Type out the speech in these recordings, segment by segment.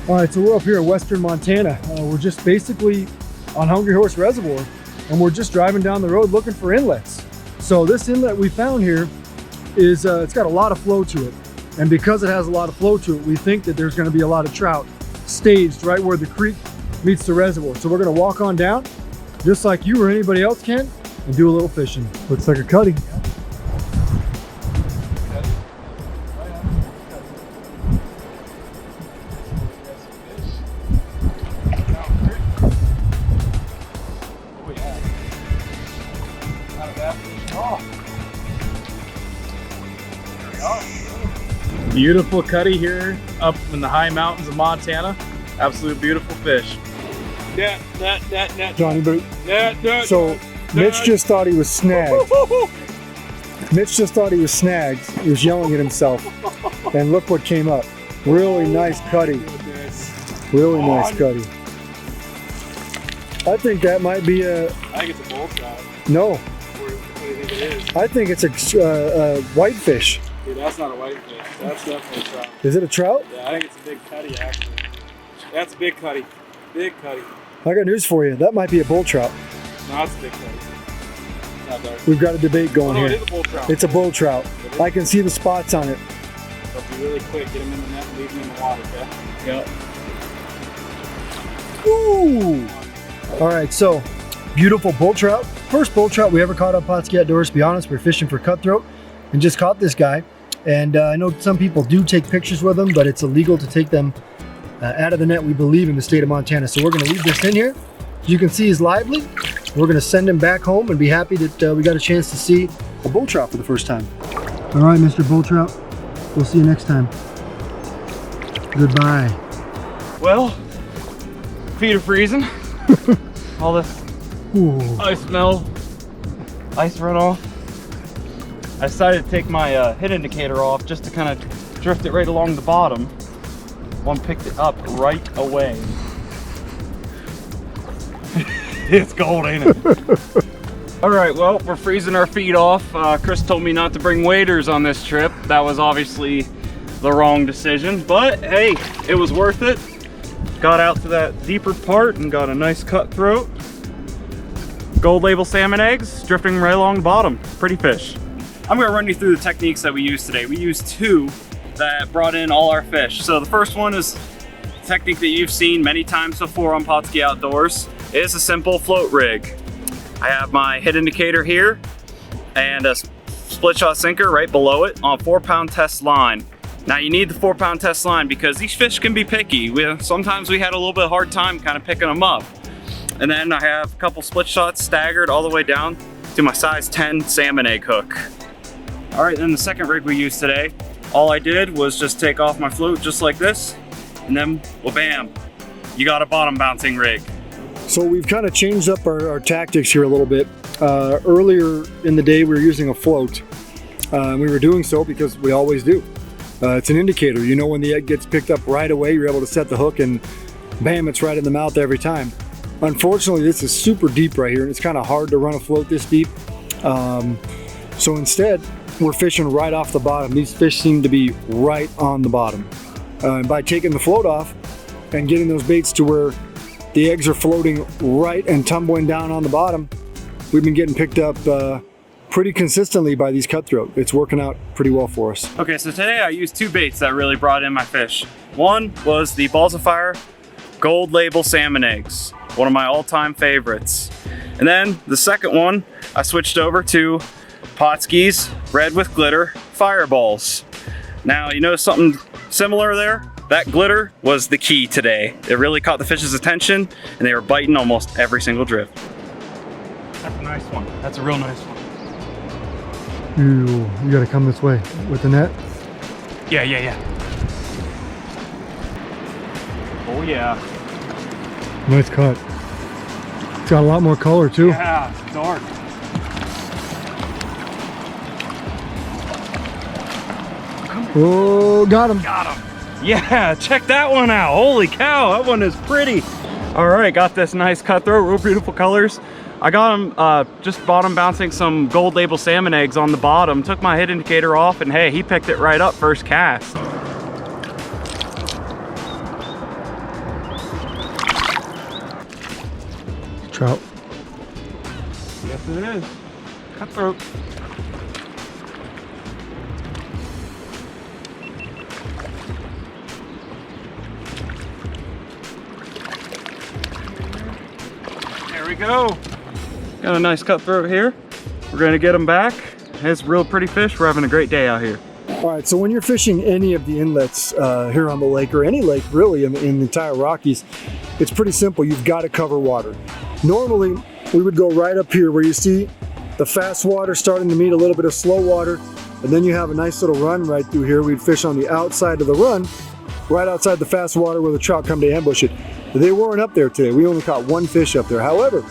All right, so we're up here in western Montana. We're just basically on Hungry Horse Reservoir, and we're just driving down the road looking for inlets. So this inlet we found here is, it's got a lot of flow to it. And because it has a lot of flow to it, we think that there's gonna be a lot of trout staged right where the creek meets the reservoir. So we're gonna walk on down, just like you or anybody else can, and do a little fishing. Looks like a cutty. Beautiful cutty here up in the high mountains of Montana. Absolute beautiful fish. Johnny Boot. So Mitch just thought he was snagged. Mitch just thought he was snagged. He was yelling at himself. And look what came up. Really nice cutty. Really nice cutty. I think that might be a... I think it's a bull trout. No. What do you think it is? I think it's a whitefish. Dude, that's not a whitefish. That's definitely a trout. Is it a trout? Yeah, I think it's a big cutty actually. That's a big cutty. Big cutty. I got news for you. That might be a bull trout. No, it's a big cutty. Not dark. We've got a debate going Oh, no, here. it is a bull trout. It's a bull trout. I can see the spots on it. So be really quick. Get him in the net and leave him in the water, okay? Yep. Ooh! All right, so beautiful bull trout. First bull trout we ever caught on Pautzke Outdoors. To be honest, we're fishing for cutthroat and just caught this guy. And I know some people do take pictures with them, but it's illegal to take them out of the net, we believe, in the state of Montana. So we're gonna leave this in here. As you can see, he's lively. We're gonna send him back home and be happy that we got a chance to see a bull trout for the first time. All right, Mr. Bull Trout, we'll see you next time. Goodbye. Well, feet are freezing. All this ice melt, ice runoff. I decided to take my hit indicator off just to kind of drift it right along the bottom. One picked it up right away. It's gold, ain't it? All right, well, we're freezing our feet off. Chris told me not to bring waders on this trip. That was obviously the wrong decision, but hey, it was worth it. Got out to that deeper part and got a nice cutthroat. Gold label salmon eggs drifting right along the bottom. Pretty fish. I'm gonna run you through the techniques that we used today. We used two that brought in all our fish. So the first one is a technique that you've seen many times before on Pautzke Outdoors. It is a simple float rig. I have my hit indicator here and a split shot sinker right below it on a 4-pound test line. Now you need the 4-pound test line because these fish can be picky. Sometimes we had a little bit of hard time kind of picking them up. And then I have a couple split shots staggered all the way down to my size 10 salmon egg hook. All right, then the second rig we used today, all I did was just take off my float just like this, and then, well, bam, you got a bottom bouncing rig. So we've kind of changed up our tactics here a little bit. Earlier in the day, we were using a float. We were doing so because we always do. It's an indicator. You know when the egg gets picked up right away, you're able to set the hook and bam, it's right in the mouth every time. Unfortunately, this is super deep right here, and it's kind of hard to run a float this deep. So instead, we're fishing right off the bottom. These fish seem to be right on the bottom. By taking the float off and getting those baits to where the eggs are floating right and tumbling down on the bottom, we've been getting picked up pretty consistently by these cutthroat. It's working out pretty well for us. Okay, so today I used two baits that really brought in my fish. One was the Balls of Fire Gold Label Salmon Eggs, one of my all-time favorites. And then the second one, I switched over to Pautzke's Red with Glitter Fireballs. Now, you know something similar there? That glitter was the key today. It really caught the fish's attention and they were biting almost every single drift. That's a nice one. That's a real nice one. Ooh, you gotta come this way with the net. Yeah. Oh yeah. Nice cut. It's got a lot more color too. Yeah, it's dark. Oh, got him. Got him. Yeah, check that one out. Holy cow, that one is pretty. All right, got this nice cutthroat, real beautiful colors. I got him, just bottom bouncing some gold label salmon eggs on the bottom, took my hit indicator off, and hey, he picked it right up first cast. Trout. Yes, it is. Cutthroat. There we go. Got a nice cutthroat here. We're gonna get him back. It's real pretty fish. We're having a great day out here. All right, so when you're fishing any of the inlets here on the lake, or any lake really in the entire Rockies, it's pretty simple. You've got to cover water. Normally, we would go right up here where you see the fast water starting to meet a little bit of slow water, and then you have a nice little run right through here. We'd fish on the outside of the run, right outside the fast water where the trout come to ambush it. They weren't up there today. We only caught one fish up there. However,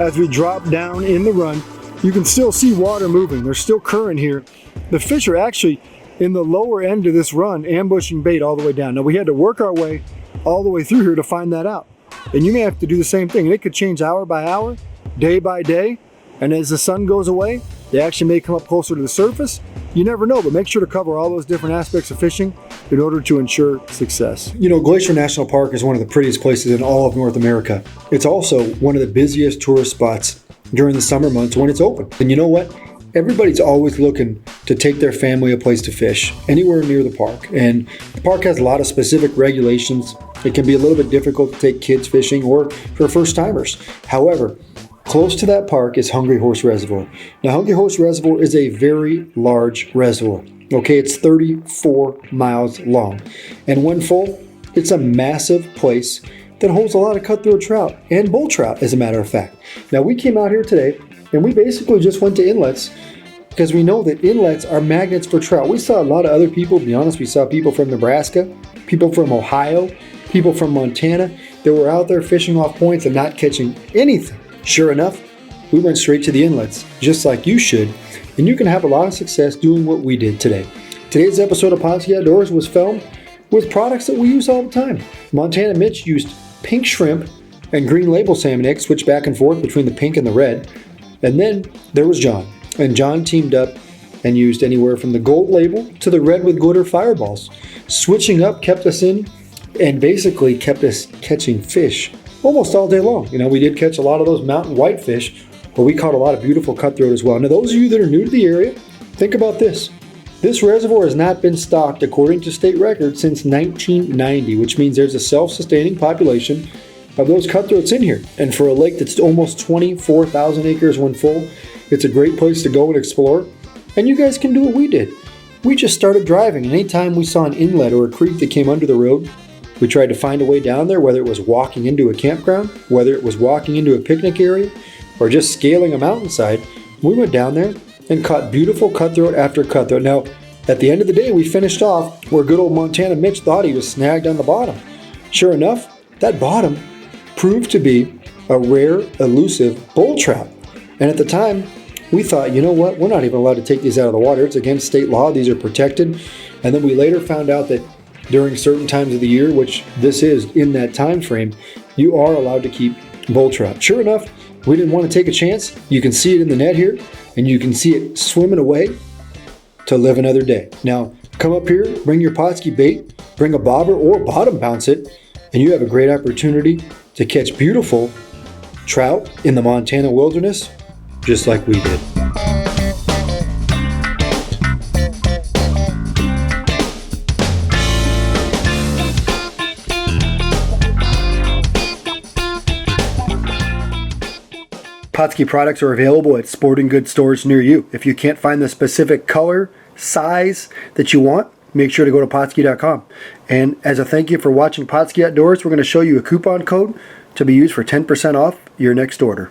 as we drop down in the run, you can still see water moving. There's still current here. The fish are actually in the lower end of this run, ambushing bait all the way down. Now, we had to work our way all the way through here to find that out. And you may have to do the same thing. And it could change hour by hour, day by day. And as the sun goes away, they actually may come up closer to the surface. You never know, but make sure to cover all those different aspects of fishing in order to ensure success. You know, Glacier National Park is one of the prettiest places in all of North America. It's also one of the busiest tourist spots during the summer months when it's open. And you know what? Everybody's always looking to take their family a place to fish anywhere near the park. And the park has a lot of specific regulations. It can be a little bit difficult to take kids fishing or for first timers. However, close to that park is Hungry Horse Reservoir. Now, Hungry Horse Reservoir is a very large reservoir. Okay, it's 34 miles long. And when full, it's a massive place that holds a lot of cutthroat trout and bull trout, as a matter of fact. Now, we came out here today and we basically just went to inlets because we know that inlets are magnets for trout. We saw a lot of other people, to be honest. We saw people from Nebraska, people from Ohio, people from Montana that were out there fishing off points and not catching anything. Sure enough, we went straight to the inlets, just like you should, and you can have a lot of success doing what we did today. Today's episode of Pautzke Outdoors was filmed with products that we use all the time. Montana Mitch used pink shrimp and green label salmon eggs, switched back and forth between the pink and the red. And then there was John, and John teamed up and used anywhere from the gold label to the red with glitter fireballs. Switching up kept us in and basically kept us catching fish almost all day long. You know, we did catch a lot of those mountain whitefish, but we caught a lot of beautiful cutthroat as well. Now, those of you that are new to the area, think about this. This reservoir has not been stocked according to state record since 1990, which means there's a self-sustaining population of those cutthroats in here. And for a lake that's almost 24,000 acres when full, it's a great place to go and explore. And you guys can do what we did. We just started driving, and anytime we saw an inlet or a creek that came under the road, we tried to find a way down there, whether it was walking into a campground, whether it was walking into a picnic area, or just scaling a mountainside. We went down there and caught beautiful cutthroat after cutthroat. Now, at the end of the day, we finished off where good old Montana Mitch thought he was snagged on the bottom. Sure enough, that bottom proved to be a rare, elusive bull trout. And at the time, we thought, you know what, we're not even allowed to take these out of the water. It's against state law. These are protected. And then we later found out that during certain times of the year, which this is in that time frame, you are allowed to keep bull trout. Sure enough, we didn't want to take a chance. You can see it in the net here, and you can see it swimming away to live another day. Now, come up here, bring your Pautzke bait, bring a bobber or bottom bounce it, and you have a great opportunity to catch beautiful trout in the Montana wilderness, just like we did. Pautzke products are available at sporting goods stores near you. If you can't find the specific color, size that you want, make sure to go to Pautzke.com. And as a thank you for watching Pautzke Outdoors, we're going to show you a coupon code to be used for 10% off your next order.